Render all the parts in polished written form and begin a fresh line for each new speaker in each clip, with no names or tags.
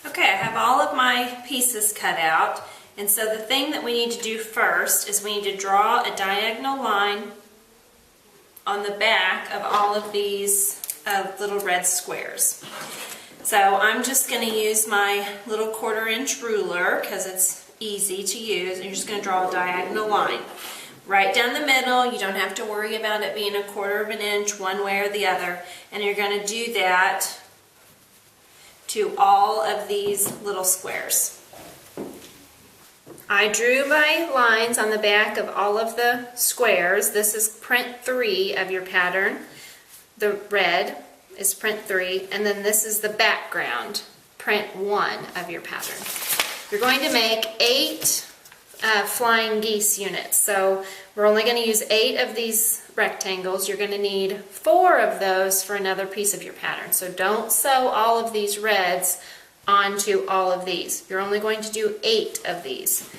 Okay, I have all of my pieces cut out, and so the thing that we need to do first is we need to draw a diagonal line on the back of all of these little red squares. So I'm just going to use my little 1/4 inch ruler because it's easy to use, and you're just going to draw a diagonal line right down the middle. You don't have to worry about it being 1/4 inch one way or the other, and you're going to do that to all of these little squares. I drew my lines on the back of all of the squares. This is print 3 of your pattern. The red is print 3, and then this is the background, print 1 of your pattern. You're going to make 8 flying geese units, so we're only going to use 8 of these rectangles. You're going to need 4 of those for another piece of your pattern. So don't sew all of these reds onto all of these. You're only going to do 8 of these.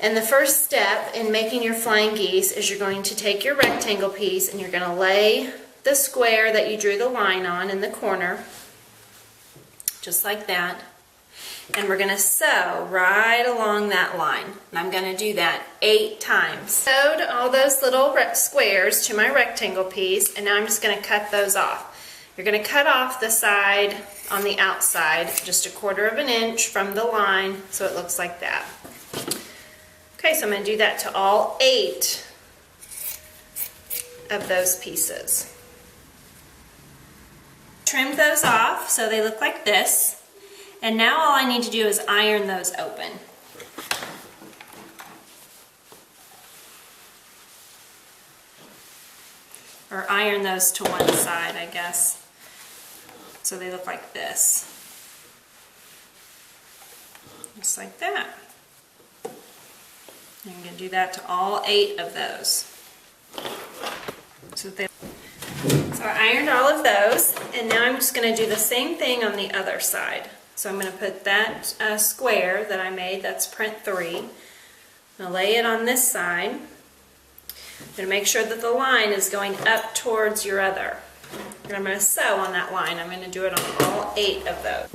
And the first step in making your flying geese is you're going to take your rectangle piece and you're going to lay the square that you drew the line on in the corner, just like that. And we're going to sew right along that line. And I'm going to do that 8 times. Sewed all those little squares to my rectangle piece, and now I'm just going to cut those off. You're going to cut off the side on the outside, just 1/4 inch from the line, so it looks like that. Okay, so I'm going to do that to all 8 of those pieces. Trimmed those off so they look like this. And now all I need to do is iron those open. Or iron those to one side, I guess. So they look like this. Just like that. And I'm going to do that to all 8 of those. So I ironed all of those, and now I'm just going to do the same thing on the other side. So I'm going to put that square that I made, that's print 3. I'm going to lay it on this side. I'm going to make sure that the line is going up towards your other. And I'm going to sew on that line. I'm going to do it on all 8 of those.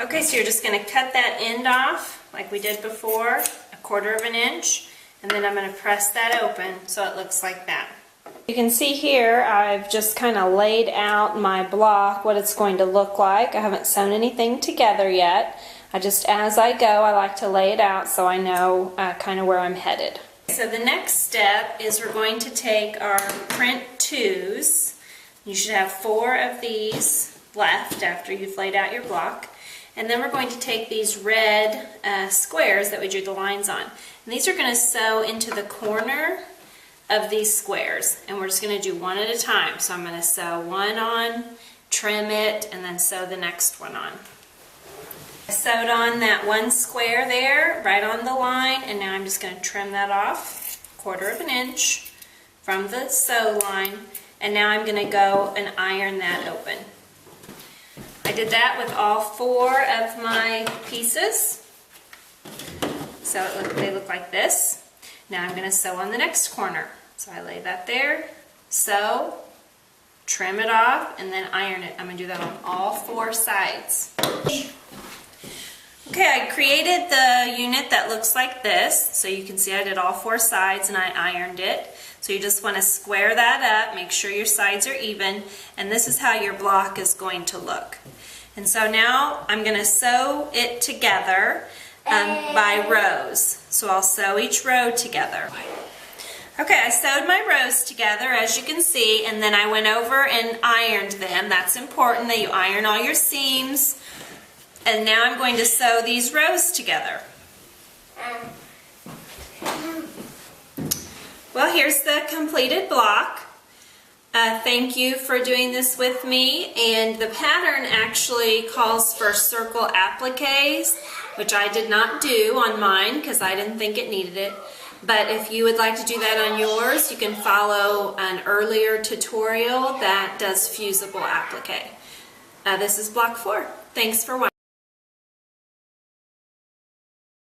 Okay, so you're just going to cut that end off like we did before, 1/4 inch, and then I'm going to press that open so it looks like that. You can see here I've just kind of laid out my block, what it's going to look like. I haven't sewn anything together yet. As I go, I like to lay it out so I know kind of where I'm headed. So the next step is we're going to take our print 2s. You should have 4 of these left after you've laid out your block. And then we're going to take these red squares that we drew the lines on. And these are going to sew into the corner of these squares, and we're just going to do one at a time. So I'm going to sew one on, trim it, and then sew the next one on. I sewed on that one square there right on the line, and now I'm just going to trim that off 1/4 inch from the sew line, and now I'm going to go and iron that open. I did that with all 4 of my pieces, so they look like this. Now I'm going to sew on the next corner. So I lay that there, sew, trim it off, and then iron it. I'm going to do that on all 4 sides. Okay, I created the unit that looks like this. So you can see I did all 4 sides and I ironed it. So you just want to square that up, make sure your sides are even, and this is how your block is going to look. And so now I'm going to sew it together by rows. So I'll sew each row together. Okay, I sewed my rows together, as you can see, and then I went over and ironed them. That's important that you iron all your seams. And now I'm going to sew these rows together. Well, here's the completed block. Thank you for doing this with me. And the pattern actually calls for circle appliques, which I did not do on mine because I didn't think it needed it. But if you would like to do that on yours, you can follow an earlier tutorial that does fusible applique. This is block 4. Thanks for watching.